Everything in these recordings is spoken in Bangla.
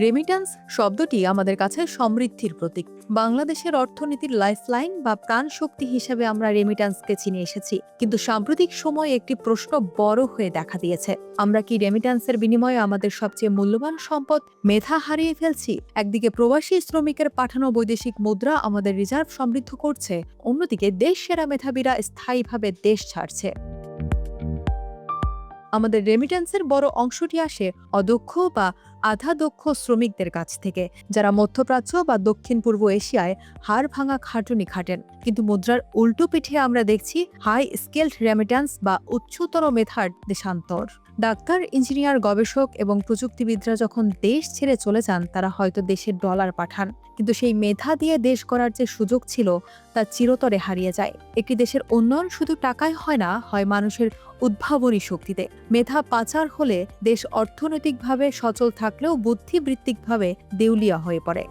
রেমিট্যান্স শব্দটি আমাদের কাছে সমৃদ্ধির প্রতীক। বাংলাদেশের অর্থনীতির লাইফলাইন বা প্রাণ শক্তি হিসেবে আমরা রেমিট্যান্সকে চিনে এসেছি, কিন্তু সাম্প্রতিক সময়ে একটি প্রশ্ন বড় হয়ে দেখা দিয়েছে। আমরা কি রেমিট্যান্সের বিনিময়ে আমাদের সবচেয়ে মূল্যবান সম্পদ মেধা হারিয়ে ফেলছি? একদিকে প্রবাসী শ্রমিকের পাঠানো বৈদেশিক মুদ্রা আমাদের রিজার্ভ সমৃদ্ধ করছে, অন্যদিকে দেশ সেরা মেধাবীরা স্থায়ীভাবে দেশ ছাড়ছে। আমাদের রেমিট্যান্সের বড় অংশটি আসে অদক্ষ বা আধা দক্ষ শ্রমিকদের কাছ থেকে, যারা মধ্যপ্রাচ্য বা দক্ষিণ পূর্ব এশিয়ায় হাড় ভাঙা খাটুনি খাটেন। কিন্তু মুদ্রার উল্টো পিঠে আমরা দেখছি হাই স্কেলড রেমিট্যান্স বা উচ্চতর মেধার দেশান্তর। ডাক্তার, ইঞ্জিনিয়ার, গবেষক এবং প্রযুক্তিবিদরা যখন দেশ ছেড়ে চলে যান, তারা হয়তো দেশের ডলার পাঠান, কিন্তু সেই মেধা দিয়ে দেশ গড়ার যে সুযোগ ছিল তা চিরতরে হারিয়ে যায়। একটি দেশের উন্নয়ন শুধু টাকায় হয় না, হয় মানুষের উদ্ভাবনী শক্তিতে। মেধা পাচার হলে দেশ অর্থনৈতিকভাবে সচল থাকলেও বুদ্ধিবৃত্তিকভাবে দেউলিয়া হয়ে পড়ে।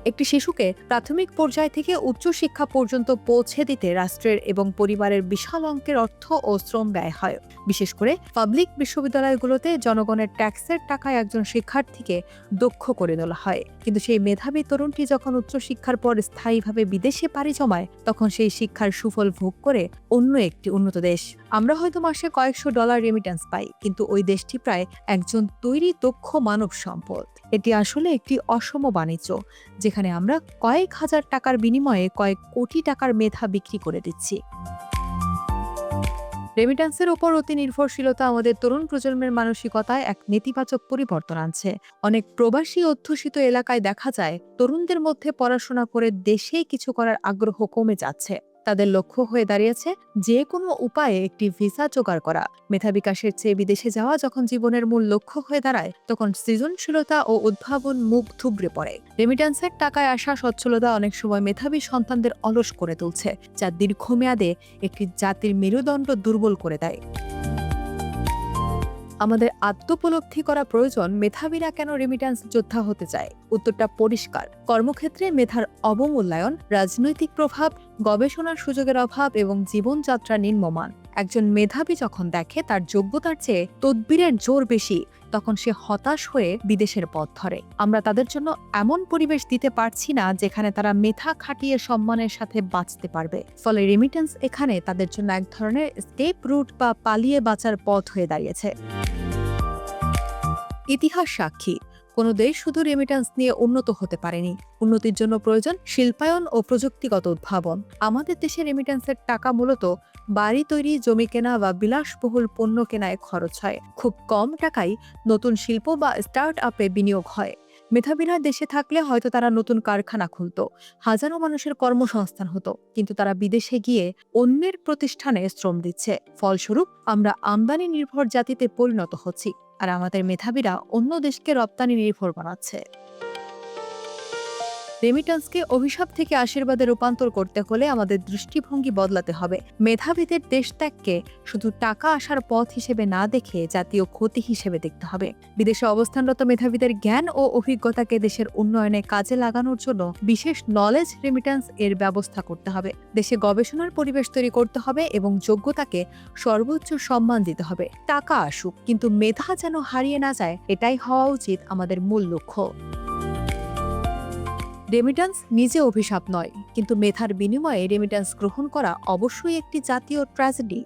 একটি শিশুকে প্রাথমিক পর্যায় থেকে উচ্চশিক্ষা পর্যন্ত পৌঁছে দিতে রাষ্ট্রের এবং পরিবারের বিশাল অঙ্কের অর্থ ও শ্রম ব্যয় হয়। বিশেষ করে পাবলিক বিশ্ববিদ্যালয়গুলোতে জনগণের ট্যাক্সের টাকায় একজন শিক্ষার্থীকে দক্ষ করে তোলা হয়। কিন্তু সেই মেধাবী তরুণটি যখন উচ্চশিক্ষার পর স্থায়ীভাবে বিদেশে পাড়ি জমায়, তখন সেই শিক্ষার সুফল ভোগ করে অন্য একটি উন্নত দেশ। আমরা হয়তো মাসে কয়েকশো ডলার রেমিট্যান্স পাই, কিন্তু ওই দেশটি প্রায় একজন তৈরি দক্ষ মানব সম্পদ। এটি আসলে একটি অসম বাণিজ্য, যেখানে আমরা কয়েক হাজার টাকার বিনিময়ে কয়েক কোটি টাকার মেধা বিক্রি করে দিচ্ছি। রেমিট্যান্সের ওপর অতি নির্ভরশীলতা আমাদের তরুণ প্রজন্মের মানসিকতায় এক নেতিবাচক পরিবর্তন আনছে। অনেক প্রবাসী অধ্যুষিত এলাকায় দেখা যায় তরুণদের মধ্যে পড়াশোনা করে দেশেই কিছু করার আগ্রহ কমে যাচ্ছে। তাদের লক্ষ্য হয়ে দাঁড়িয়েছে যে কোনো উপায়ে একটি ভিসা জোগাড় করা। মেধা বিকাশের চেয়ে বিদেশে যাওয়া যখন জীবনের মূল লক্ষ্য হয়ে দাঁড়ায়, তখন সৃজনশীলতা ও উদ্ভাবন মুখ থুবড়ে পড়ে। রেমিট্যান্সের টাকায় আসা সচ্ছলতা অনেক সময় মেধাবী সন্তানদের অলস করে তুলছে, যা দীর্ঘমেয়াদে একটি জাতির মেরুদণ্ড দুর্বল করে দেয়। আমাদের আত্মোপলব্ধি করা প্রয়োজন, মেধাবীরা কেন রেমিট্যান্স যোদ্ধা হতে চায়। উত্তরটা পরিষ্কার: কর্মক্ষেত্রে মেধার অবমূল্যায়ন, রাজনৈতিক প্রভাব, গবেষণার সুযোগের অভাব এবং জীবনযাত্রা নিম্নমান। একজন মেধাবী যখন দেখে তার যোগ্যতার চেয়ে তদবিরের জোর বেশি, তখন সে হতাশ হয়ে বিদেশের পথ ধরে। আমরা তাদের জন্য এমন পরিবেশ দিতে পারছি না যেখানে তারা মেধা খাটিয়ে সম্মানের সাথে বাঁচতে পারবে। ফলে রেমিট্যান্স এখানে তাদের জন্য এক ধরনের স্কেপ রুট বা পালিয়ে বাঁচার পথ হয়ে দাঁড়িয়েছে। ইতিহাস সাক্ষী, কোনো দেশ শুধু রেমিট্যান্স নিয়ে উন্নত হতে পারেনি। উন্নতির জন্য প্রয়োজন শিল্পায়ন ও প্রযুক্তিগত উদ্ভাবন। আমাদের দেশে রেমিট্যান্সের টাকা মূলত বাড়ি তৈরি, জমি কেনা বা বিলাসবহুল পণ্য কেনায় খরচ হয়। খুব কম টাকায় নতুন শিল্প বা স্টার্ট আপে বিনিয়োগ হয়। মেধাবীরা দেশে থাকলে হয়তো তারা নতুন কারখানা খুলত, হাজারো মানুষের কর্মসংস্থান হতো, কিন্তু তারা বিদেশে গিয়ে অন্যের প্রতিষ্ঠানে শ্রম দিচ্ছে। ফলস্বরূপ আমরা আমদানি নির্ভর জাতিতে পরিণত হচ্ছি, আর আমাদের মেধাবীরা অন্য দেশকে রপ্তানি নির্ভর বানাচ্ছে। রেমিট্যান্সকে অভিশাপ থেকে আশীর্বাদে রূপান্তর করতে হলে আমাদের দৃষ্টিভঙ্গি বদলাতে হবে। মেধাবীদের দেশ ত্যাগকে শুধু টাকা আসার পথ হিসেবে না দেখে জাতীয় ক্ষতি হিসেবে দেখতে হবে। বিদেশে অবস্থানরত মেধাবীদের জ্ঞান ও অভিজ্ঞতাকে দেশের উন্নয়নে কাজে লাগানোর জন্য বিশেষ নলেজ রেমিট্যান্স এর ব্যবস্থা করতে হবে। দেশে গবেষণার পরিবেশ তৈরি করতে হবে এবং যোগ্যতাকে সর্বোচ্চ সম্মান দিতে হবে। টাকা আসুক, কিন্তু মেধা যেন হারিয়ে না যায়, এটাই হওয়া উচিত আমাদের মূল লক্ষ্য। রেমিট্যান্স নিজে অভিশাপ নয়, কিন্তু মেধার বিনিময়ে রেমিট্যান্স গ্রহণ করা অবশ্যই একটি জাতীয় ট্র্যাজেডি।